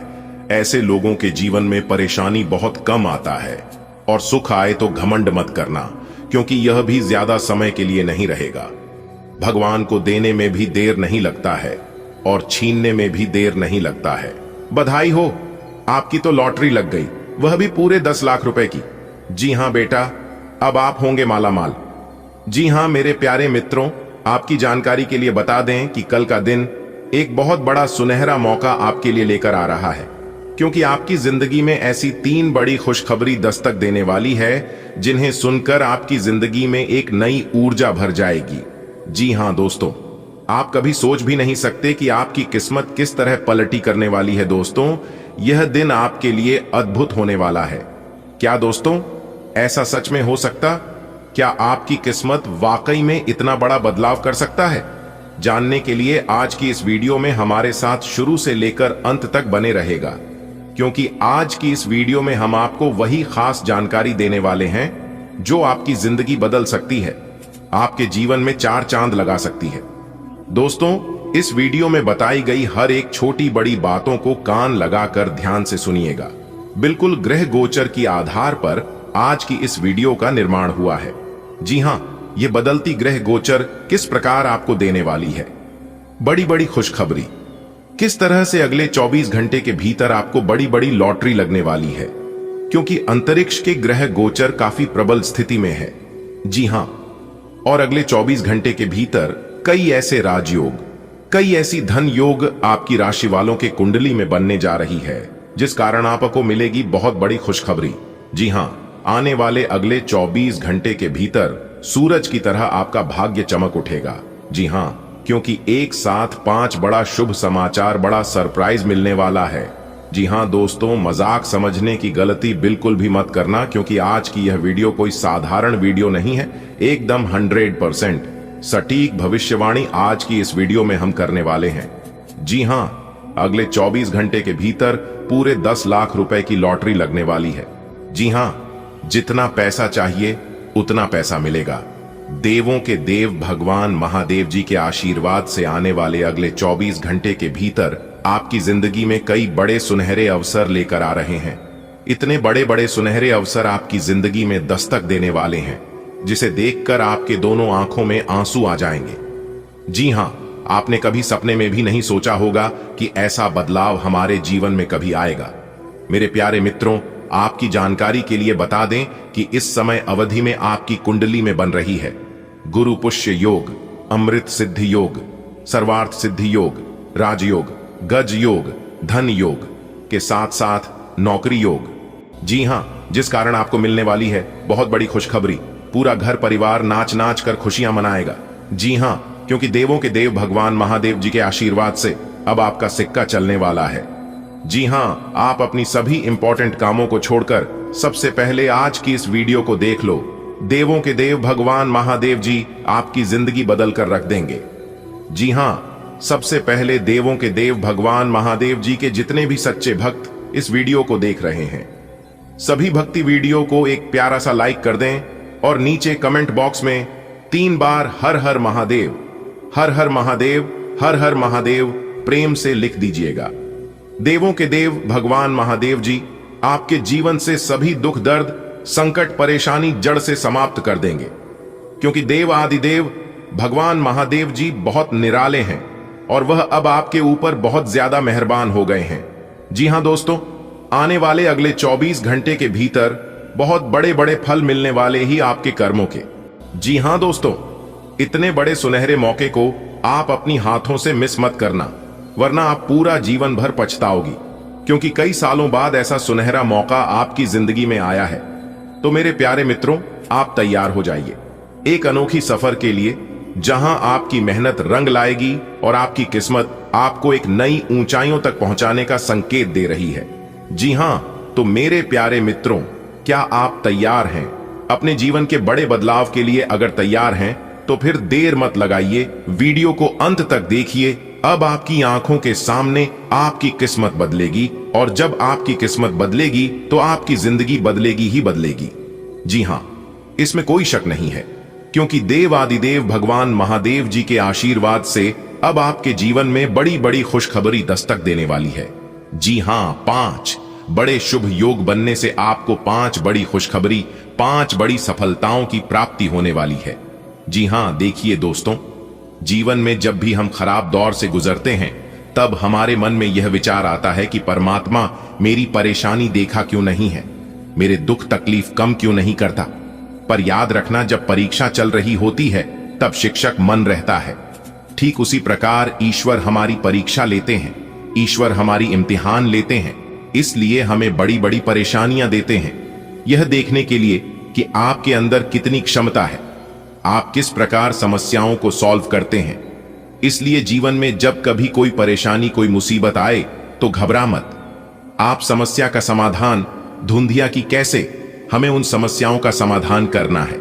ऐसे लोगों के जीवन में परेशानी बहुत कम आता है। और सुख आए तो घमंड मत करना, क्योंकि यह भी ज्यादा समय के लिए नहीं रहेगा। भगवान को देने में भी देर नहीं लगता है और छीनने में भी देर नहीं लगता है। बधाई हो, आपकी तो लॉटरी लग गई, वह भी पूरे 10 लाख रुपए की। जी हां बेटा, अब आप होंगे मालामाल। जी हां मेरे प्यारे मित्रों, आपकी जानकारी के लिए बता दें कि कल का दिन एक बहुत बड़ा सुनहरा मौका आपके लिए लेकर आ रहा है, क्योंकि आपकी जिंदगी में ऐसी 3 बड़ी खुशखबरी दस्तक देने वाली है जिन्हें सुनकर आपकी जिंदगी में एक नई ऊर्जा भर जाएगी। जी हां दोस्तों, आप कभी सोच भी नहीं सकते कि आपकी किस्मत किस तरह पलटी करने वाली है। दोस्तों, यह दिन आपके लिए अद्भुत होने वाला है। क्या दोस्तों, ऐसा सच में हो सकता? क्या आपकी किस्मत वाकई में इतना बड़ा बदलाव कर सकता है? जानने के लिए आज की इस वीडियो में हमारे साथ शुरू से लेकर अंत तक बने रहेगा, क्योंकि आज की इस वीडियो में हम आपको वही खास जानकारी देने वाले हैं जो आपकी जिंदगी बदल सकती है, आपके जीवन में 4 चांद लगा सकती है। दोस्तों, इस वीडियो में बताई गई हर एक छोटी बड़ी बातों को कान लगाकर ध्यान से सुनिएगा। बिल्कुल ग्रह गोचर की आधार पर आज की इस वीडियो का निर्माण हुआ है। जी हां, ये बदलती ग्रह गोचर किस प्रकार आपको देने वाली है बड़ी बड़ी खुशखबरी, किस तरह से अगले 24 घंटे के भीतर आपको बड़ी बड़ी लॉटरी लगने वाली है, क्योंकि अंतरिक्ष के ग्रह गोचर काफी प्रबल स्थिति में है। जी हां, और अगले 24 घंटे के भीतर कई ऐसे राजयोग, कई ऐसी धन योग आपकी राशि वालों के कुंडली में बनने जा रही है, जिस कारण आपको मिलेगी बहुत बड़ी खुशखबरी। जी हां, आने वाले अगले 24 घंटे के भीतर सूरज की तरह आपका भाग्य चमक उठेगा। जी हां, क्योंकि एक साथ 5 बड़ा शुभ समाचार, बड़ा सरप्राइज मिलने वाला है। जी हां दोस्तों, मजाक समझने की गलती बिल्कुल भी मत करना, क्योंकि आज की यह वीडियो कोई साधारण वीडियो नहीं है। एकदम 100% सटीक भविष्यवाणी आज की इस वीडियो में हम करने वाले हैं। जी हां, अगले 24 घंटे के भीतर पूरे 10 लाख रुपए की लॉटरी लगने वाली है। जी हां, जितना पैसा चाहिए उतना पैसा मिलेगा। देवों के देव भगवान महादेव जी के आशीर्वाद से आने वाले अगले 24 घंटे के भीतर आपकी जिंदगी में कई बड़े सुनहरे अवसर लेकर आ रहे हैं। इतने बड़े बड़े सुनहरे अवसर आपकी जिंदगी में दस्तक देने वाले हैं, जिसे देखकर आपके दोनों आंखों में आंसू आ जाएंगे। जी हां, आपने कभी सपने में भी नहीं सोचा होगा कि ऐसा बदलाव हमारे जीवन में कभी आएगा। मेरे प्यारे मित्रों, आपकी जानकारी के लिए बता दें कि इस समय अवधि में आपकी कुंडली में बन रही है गुरु पुष्य योग, अमृत सिद्धि योग, सर्वार्थ सिद्धि योग, राजयोग, गज योग, धन योग के साथ साथ नौकरी योग। जी हां, जिस कारण आपको मिलने वाली है बहुत बड़ी खुशखबरी। पूरा घर परिवार नाच नाच कर खुशियां मनाएगा। जी हां, क्योंकि देवों के देव भगवान महादेव जी के आशीर्वाद से अब आपका सिक्का चलने वाला है। जी हां, आप अपनी सभी इंपॉर्टेंट कामों को छोड़कर सबसे पहले आज की इस वीडियो को देख लो। देवों के देव भगवान महादेव जी आपकी जिंदगी बदल कर रख देंगे। जी हां, सबसे पहले देवों के देव भगवान महादेव जी के जितने भी सच्चे भक्त इस वीडियो को देख रहे हैं, सभी भक्ति वीडियो को एक प्यारा सा लाइक कर दें और नीचे कमेंट बॉक्स में 3 बार हर हर महादेव, हर हर महादेव, हर हर महादेव प्रेम से लिख दीजिएगा। देवों के देव भगवान महादेव जी आपके जीवन से सभी दुख दर्द संकट परेशानी जड़ से समाप्त कर देंगे, क्योंकि देव आदिदेव भगवान महादेव जी बहुत निराले हैं और वह अब आपके ऊपर बहुत ज्यादा मेहरबान हो गए हैं। जी हां दोस्तों, आने वाले अगले 24 घंटे के भीतर बहुत बड़े बड़े फल मिलने वाले ही आपके कर्मों के। जी हां दोस्तों, इतने बड़े सुनहरे मौके को आप अपनी हाथों से मिस मत करना, वरना आप पूरा जीवन भर पछताओगी, क्योंकि कई सालों बाद ऐसा सुनहरा मौका आपकी जिंदगी में आया है। तो मेरे प्यारे मित्रों, आप तैयार हो जाइए एक अनोखी सफर के लिए, जहां आपकी मेहनत रंग लाएगी और आपकी किस्मत आपको एक नई ऊंचाइयों तक पहुंचाने का संकेत दे रही है। जी हां, तो मेरे प्यारे मित्रों, क्या आप तैयार हैं अपने जीवन के बड़े बदलाव के लिए? अगर तैयार हैं तो फिर देर मत लगाइए, वीडियो को अंत तक देखिए। अब आपकी आंखों के सामने आपकी किस्मत बदलेगी, और जब आपकी किस्मत बदलेगी तो आपकी जिंदगी बदलेगी ही बदलेगी। जी हां, इसमें कोई शक नहीं है, क्योंकि देवादिदेव भगवान महादेव जी के आशीर्वाद से अब आपके जीवन में बड़ी बड़ी खुशखबरी दस्तक देने वाली है। जी हां, 5 बड़े शुभ योग बनने से आपको 5 बड़ी खुशखबरी, 5 बड़ी सफलताओं की प्राप्ति होने वाली है। जी हां, देखिए दोस्तों, जीवन में जब भी हम खराब दौर से गुजरते हैं तब हमारे मन में यह विचार आता है कि परमात्मा मेरी परेशानी देखा क्यों नहीं है, मेरे दुख तकलीफ कम क्यों नहीं करता। पर याद रखना, जब परीक्षा चल रही होती है तब शिक्षक मन रहता है। ठीक उसी प्रकार ईश्वर हमारी परीक्षा लेते हैं, ईश्वर हमारी इम्तिहान लेते हैं, इसलिए हमें बड़ी बड़ी परेशानियां देते हैं, यह देखने के लिए कि आपके अंदर कितनी क्षमता है, आप किस प्रकार समस्याओं को सॉल्व करते हैं। इसलिए जीवन में जब कभी कोई परेशानी, कोई मुसीबत आए तो घबरा मत। आप समस्या का समाधान ढूंढिए कि कैसे हमें उन समस्याओं का समाधान करना है।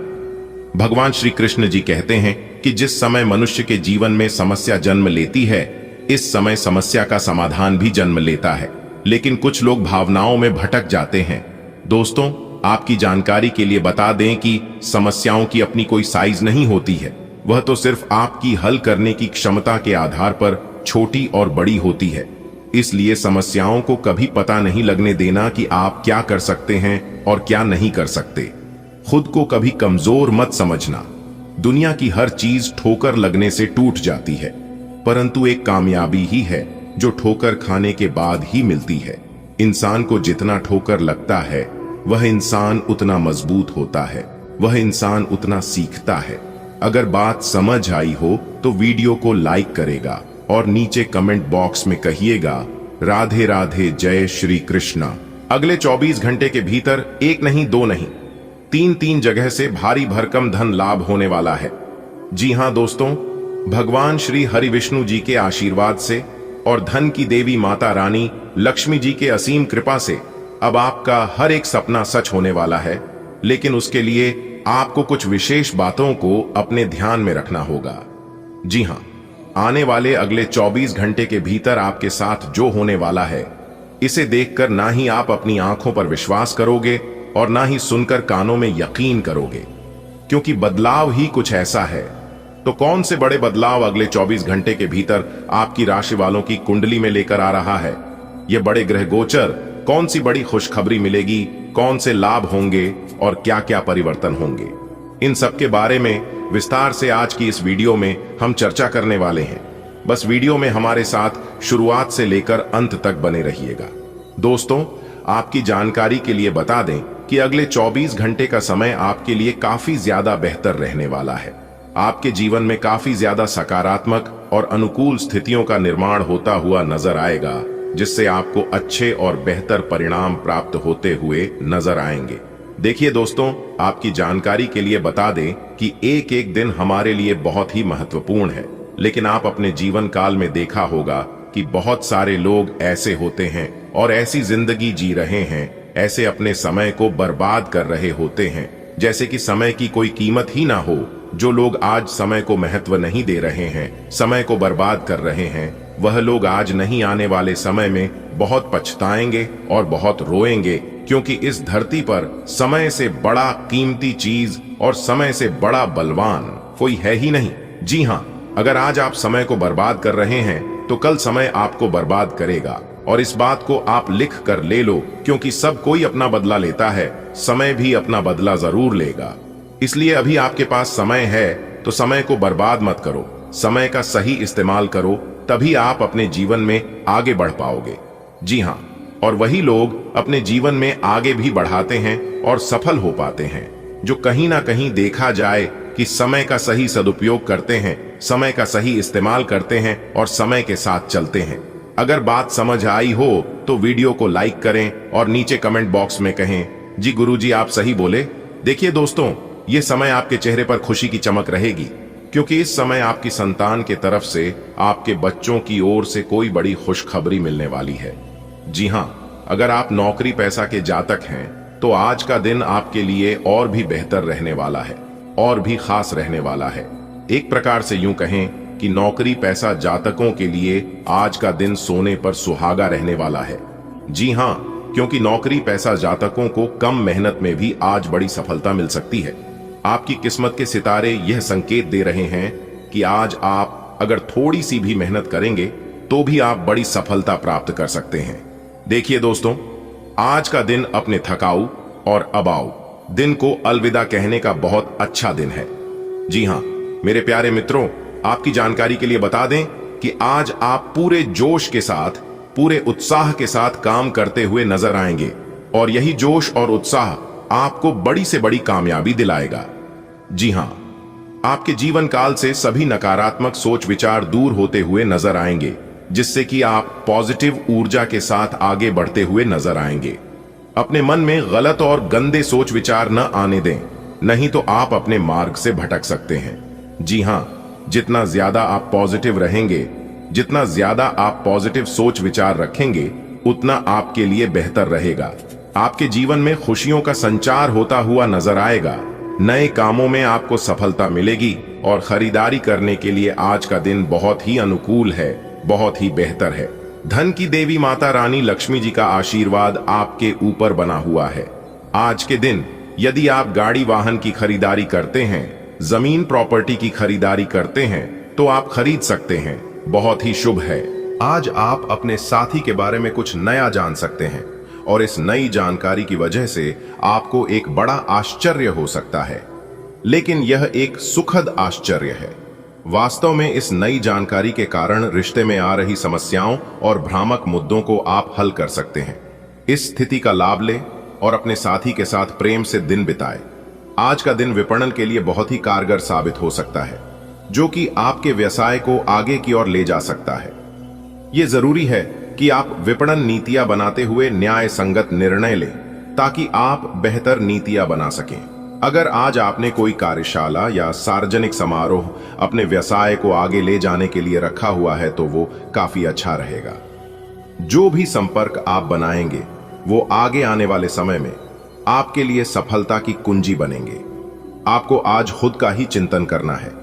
भगवान श्री कृष्ण जी कहते हैं कि जिस समय मनुष्य के जीवन में समस्या जन्म लेती है, इस समय समस्या का समाधान भी जन्म लेता है। लेकिन कुछ लोग भावनाओं में भटक जाते हैं। दोस्तों, आपकी जानकारी के लिए बता दें कि समस्याओं की अपनी कोई साइज नहीं होती है, वह तो सिर्फ आपकी हल करने की क्षमता के आधार पर छोटी और बड़ी होती है। इसलिए समस्याओं को कभी पता नहीं लगने देना कि आप क्या कर सकते हैं और क्या नहीं कर सकते। खुद को कभी कमजोर मत समझना। दुनिया की हर चीज ठोकर लगने से टूट जाती है, परंतु एक कामयाबी ही है जो ठोकर खाने के बाद ही मिलती है। इंसान को जितना ठोकर लगता है वह इंसान उतना मजबूत होता है, वह इंसान उतना सीखता है। अगर बात समझ आई हो तो वीडियो को लाइक करेगा और नीचे कमेंट बॉक्स में कहिएगा राधे राधे, जय श्री कृष्णा। अगले 24 घंटे के भीतर एक नहीं, दो नहीं, 3 जगह से भारी भरकम धन लाभ होने वाला है। जी हां दोस्तों, भगवान श्री हरि विष्णु जी के आशीर्वाद से और धन की देवी माता रानी लक्ष्मी जी के असीम कृपा से अब आपका हर एक सपना सच होने वाला है। लेकिन उसके लिए आपको कुछ विशेष बातों को अपने ध्यान में रखना होगा। जी हां, आने वाले अगले 24 घंटे के भीतर आपके साथ जो होने वाला है, इसे देखकर ना ही आप अपनी आंखों पर विश्वास करोगे और ना ही सुनकर कानों में यकीन करोगे, क्योंकि बदलाव ही कुछ ऐसा है। तो कौन से बड़े बदलाव अगले 24 घंटे के भीतर आपकी राशि वालों की कुंडली में लेकर आ रहा है? ये बड़े ग्रह गोचर कौन सी बड़ी खुशखबरी मिलेगी, कौन से लाभ होंगे और क्या क्या परिवर्तन होंगे, इन सब के बारे में विस्तार से आज की इस वीडियो में हम चर्चा करने वाले हैं। बस वीडियो में हमारे साथ शुरुआत से लेकर अंत तक बने रहिएगा। दोस्तों, आपकी जानकारी के लिए बता दें कि अगले 24 घंटे का समय आपके लिए काफी ज्यादा बेहतर रहने वाला है। आपके जीवन में काफी ज्यादा सकारात्मक और अनुकूल स्थितियों का निर्माण होता हुआ नजर आएगा, जिससे आपको अच्छे और बेहतर परिणाम प्राप्त होते हुए नजर आएंगे। देखिए दोस्तों, आपकी जानकारी के लिए बता दें कि एक एक दिन हमारे लिए बहुत ही महत्वपूर्ण है। लेकिन आप अपने जीवन काल में देखा होगा कि बहुत सारे लोग ऐसे होते हैं और ऐसी जिंदगी जी रहे हैं, ऐसे अपने समय को बर्बाद कर रहे होते हैं जैसे कि समय की कोई कीमत ही ना हो। जो लोग आज समय को महत्व नहीं दे रहे हैं, समय को बर्बाद कर रहे हैं, वह लोग आज नहीं आने वाले समय में बहुत पछताएंगे और बहुत रोएंगे, क्योंकि इस धरती पर समय से बड़ा कीमती चीज और समय से बड़ा बलवान कोई है ही नहीं। जी हां, अगर आज आप समय को बर्बाद कर रहे हैं तो कल समय आपको बर्बाद करेगा, और इस बात को आप लिख कर ले लो, क्योंकि सब कोई अपना बदला लेता है, समय भी अपना बदला जरूर लेगा। इसलिए अभी आपके पास समय है तो समय को बर्बाद मत करो, समय का सही इस्तेमाल करो, तभी आप अपने जीवन में आगे बढ़ पाओगे। जी हां, और वही लोग अपने जीवन में आगे भी बढ़ाते हैं और सफल हो पाते हैं जो कहीं ना कहीं देखा जाए कि समय का सही सदुपयोग करते हैं, समय का सही इस्तेमाल करते हैं और समय के साथ चलते हैं। अगर बात समझ आई हो तो वीडियो को लाइक करें और नीचे कमेंट बॉक्स में कहें जी गुरुजी आप सही बोले। देखिए दोस्तों, ये समय आपके चेहरे पर खुशी की चमक रहेगी, क्योंकि इस समय आपकी संतान के तरफ से आपके बच्चों की ओर से कोई बड़ी खुशखबरी मिलने वाली है। जी हां, अगर आप नौकरी पैसा के जातक हैं तो आज का दिन आपके लिए और भी बेहतर रहने वाला है, और भी खास रहने वाला है। एक प्रकार से यूं कहें कि नौकरी पैसा जातकों के लिए आज का दिन सोने पर सुहागा रहने वाला है। जी हां, क्योंकि नौकरी पैसा जातकों को कम मेहनत में भी आज बड़ी सफलता मिल सकती है। आपकी किस्मत के सितारे यह संकेत दे रहे हैं कि आज आप अगर थोड़ी सी भी मेहनत करेंगे तो भी आप बड़ी सफलता प्राप्त कर सकते हैं। देखिए दोस्तों, आज का दिन अपने थकाऊ और अबाऊ दिन को अलविदा कहने का बहुत अच्छा दिन है। जी हां मेरे प्यारे मित्रों, आपकी जानकारी के लिए बता दें कि आज आप पूरे जोश के साथ, पूरे उत्साह के साथ काम करते हुए नजर आएंगे, और यही जोश और उत्साह आपको बड़ी से बड़ी कामयाबी दिलाएगा। जी हां, आपके जीवन काल से सभी नकारात्मक सोच विचार दूर होते हुए नजर आएंगे, जिससे कि आप पॉजिटिव ऊर्जा के साथ आगे बढ़ते हुए नजर आएंगे। अपने मन में गलत और गंदे सोच विचार न आने दें, नहीं तो आप अपने मार्ग से भटक सकते हैं। जी हां, जितना ज्यादा आप पॉजिटिव रहेंगे, जितना ज्यादा आप पॉजिटिव सोच विचार रखेंगे, उतना आपके लिए बेहतर रहेगा। आपके जीवन में खुशियों का संचार होता हुआ नजर आएगा। नए कामों में आपको सफलता मिलेगी, और खरीदारी करने के लिए आज का दिन बहुत ही अनुकूल है, बहुत ही बेहतर है। धन की देवी माता रानी लक्ष्मी जी का आशीर्वाद आपके ऊपर बना हुआ है। आज के दिन यदि आप गाड़ी वाहन की खरीदारी करते हैं, जमीन प्रॉपर्टी की खरीदारी करते हैं, तो आप खरीद सकते हैं। बहुत ही शुभ है। आज आप अपने साथी के बारे में कुछ नया जान सकते हैं, और इस नई जानकारी की वजह से आपको एक बड़ा आश्चर्य हो सकता है, लेकिन यह एक सुखद आश्चर्य है। वास्तव में इस नई जानकारी के कारण रिश्ते में आ रही समस्याओं और भ्रामक मुद्दों को आप हल कर सकते हैं। इस स्थिति का लाभ लें और अपने साथी के साथ प्रेम से दिन बिताएं। आज का दिन विपणन के लिए बहुत ही कारगर साबित हो सकता है, जो कि आपके व्यवसाय को आगे की ओर ले जा सकता है। यह जरूरी है कि आप विपणन नीतियां बनाते हुए न्याय संगत निर्णय लें, ताकि आप बेहतर नीतियां बना सकें। अगर आज आपने कोई कार्यशाला या सार्वजनिक समारोह अपने व्यवसाय को आगे ले जाने के लिए रखा हुआ है, तो वो काफी अच्छा रहेगा। जो भी संपर्क आप बनाएंगे, वो आगे आने वाले समय में आपके लिए सफलता की कुंजी बनेंगे। आपको आज खुद का ही चिंतन करना है।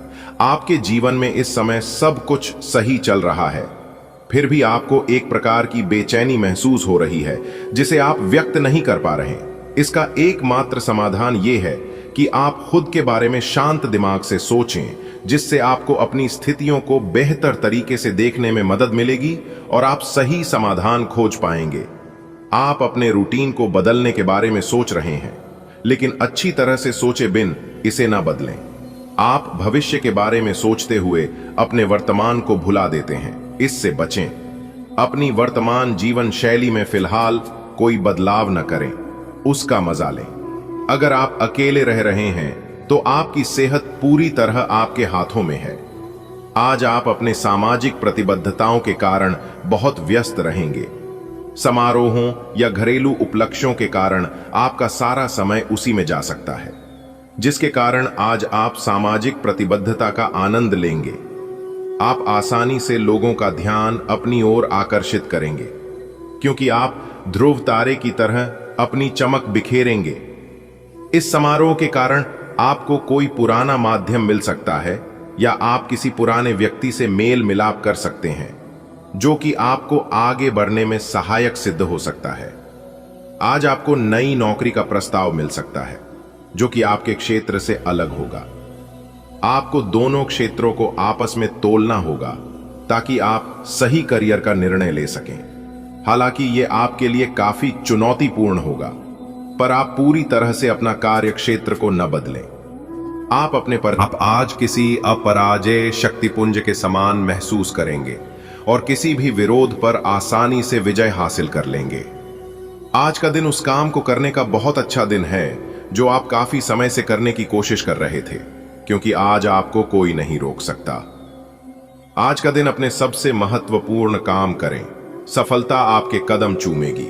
आपके जीवन में इस समय सब कुछ सही चल रहा है, फिर भी आपको एक प्रकार की बेचैनी महसूस हो रही है, जिसे आप व्यक्त नहीं कर पा रहे। इसका एकमात्र समाधान यह है कि आप खुद के बारे में शांत दिमाग से सोचें, जिससे आपको अपनी स्थितियों को बेहतर तरीके से देखने में मदद मिलेगी और आप सही समाधान खोज पाएंगे। आप अपने रूटीन को बदलने के बारे में सोच रहे हैं, लेकिन अच्छी तरह से सोचे बिन इसे ना बदलें। आप भविष्य के बारे में सोचते हुए अपने वर्तमान को भुला देते हैं। इससे बचें। अपनी वर्तमान जीवन शैली में फिलहाल कोई बदलाव न करें, उसका मजा लें। अगर आप अकेले रह रहे हैं तो आपकी सेहत पूरी तरह आपके हाथों में है। आज आप अपने सामाजिक प्रतिबद्धताओं के कारण बहुत व्यस्त रहेंगे। समारोहों या घरेलू उपलक्ष्यों के कारण आपका सारा समय उसी में जा सकता है, जिसके कारण आज आप सामाजिक प्रतिबद्धता का आनंद लेंगे। आप आसानी से लोगों का ध्यान अपनी ओर आकर्षित करेंगे, क्योंकि आप ध्रुव तारे की तरह अपनी चमक बिखेरेंगे। इस समारोह के कारण आपको कोई पुराना माध्यम मिल सकता है, या आप किसी पुराने व्यक्ति से मेल मिलाप कर सकते हैं, जो कि आपको आगे बढ़ने में सहायक सिद्ध हो सकता है। आज आपको नई नौकरी का प्रस्ताव मिल सकता है, जो कि आपके क्षेत्र से अलग होगा। आपको दोनों क्षेत्रों को आपस में तोलना होगा, ताकि आप सही करियर का निर्णय ले सकें। हालांकि यह आपके लिए काफी चुनौतीपूर्ण होगा, पर आप पूरी तरह से अपना कार्य क्षेत्र को न बदलें। आप आज किसी अपराजय शक्तिपुंज के समान महसूस करेंगे और किसी भी विरोध पर आसानी से विजय हासिल कर लेंगे। आज का दिन उस काम को करने का बहुत अच्छा दिन है जो आप काफी समय से करने की कोशिश कर रहे थे, क्योंकि आज आपको कोई नहीं रोक सकता। आज का दिन अपने सबसे महत्वपूर्ण काम करें, सफलता आपके कदम चूमेगी।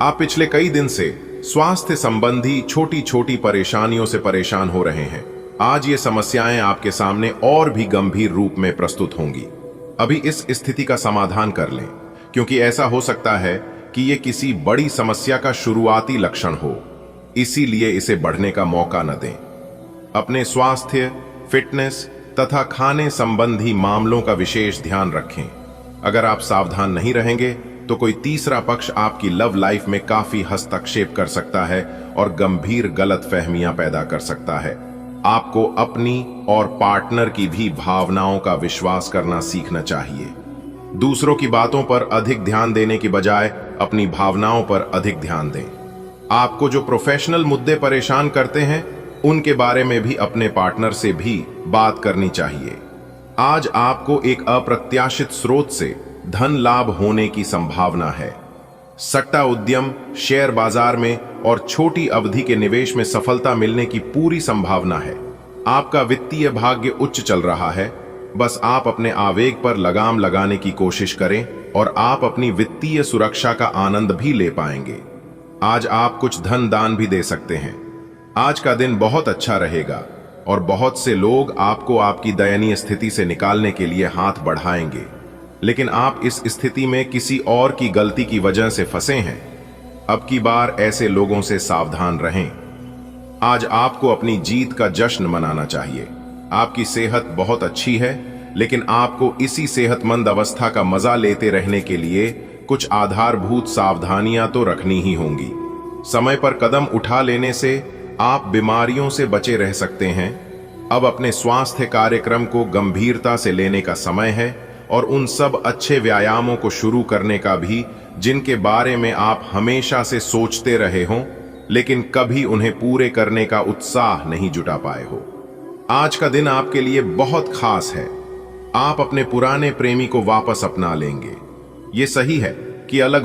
आप पिछले कई दिन से स्वास्थ्य संबंधी छोटी छोटी परेशानियों से परेशान हो रहे हैं। आज ये समस्याएं आपके सामने और भी गंभीर रूप में प्रस्तुत होंगी। अभी इस स्थिति का समाधान कर लें, क्योंकि ऐसा हो सकता है कि ये किसी बड़ी समस्या का शुरुआती लक्षण हो, इसीलिए इसे बढ़ने का मौका न दें। अपने स्वास्थ्य, फिटनेस तथा खाने संबंधी मामलों का विशेष ध्यान रखें। अगर आप सावधान नहीं रहेंगे तो कोई तीसरा पक्ष आपकी लव लाइफ में काफी हस्तक्षेप कर सकता है और गंभीर गलतफहमियां पैदा कर सकता है। आपको अपनी और पार्टनर की भी भावनाओं का विश्वास करना सीखना चाहिए। दूसरों की बातों पर अधिक ध्यान देने की बजाय अपनी भावनाओं पर अधिक ध्यान दें। आपको जो प्रोफेशनल मुद्दे परेशान करते हैं उनके बारे में भी अपने पार्टनर से भी बात करनी चाहिए। आज आपको एक अप्रत्याशित स्रोत से धन लाभ होने की संभावना है। सट्टा उद्यम, शेयर बाजार में और छोटी अवधि के निवेश में सफलता मिलने की पूरी संभावना है। आपका वित्तीय भाग्य उच्च चल रहा है, बस आप अपने आवेग पर लगाम लगाने की कोशिश करें और आप अपनी वित्तीय सुरक्षा का आनंद भी ले पाएंगे। आज आप कुछ धन दान भी दे सकते हैं। आज का दिन बहुत अच्छा रहेगा और बहुत से लोग आपको आपकी दयनीय स्थिति से निकालने के लिए हाथ बढ़ाएंगे, लेकिन आप इस स्थिति में किसी और की गलती की वजह से फंसे हैं। अब की बार ऐसे लोगों से सावधान रहें। आज आपको अपनी जीत का जश्न मनाना चाहिए। आपकी सेहत बहुत अच्छी है, लेकिन आपको इसी सेहतमंद अवस्था का मजा लेते रहने के लिए कुछ आधारभूत सावधानियां तो रखनी ही होंगी। समय पर कदम उठा लेने से आप बीमारियों से बचे रह सकते हैं। अब अपने स्वास्थ्य कार्यक्रम को गंभीरता से लेने का समय है और उन सब अच्छे व्यायामों को शुरू करने का भी जिनके बारे में आप हमेशा से सोचते रहे हों, लेकिन कभी उन्हें पूरे करने का उत्साह नहीं जुटा पाए हो। आज का दिन आपके लिए बहुत खास है। आप अपने पुराने प्रेमी को वापस अपना लेंगे। ये सही है कि अलग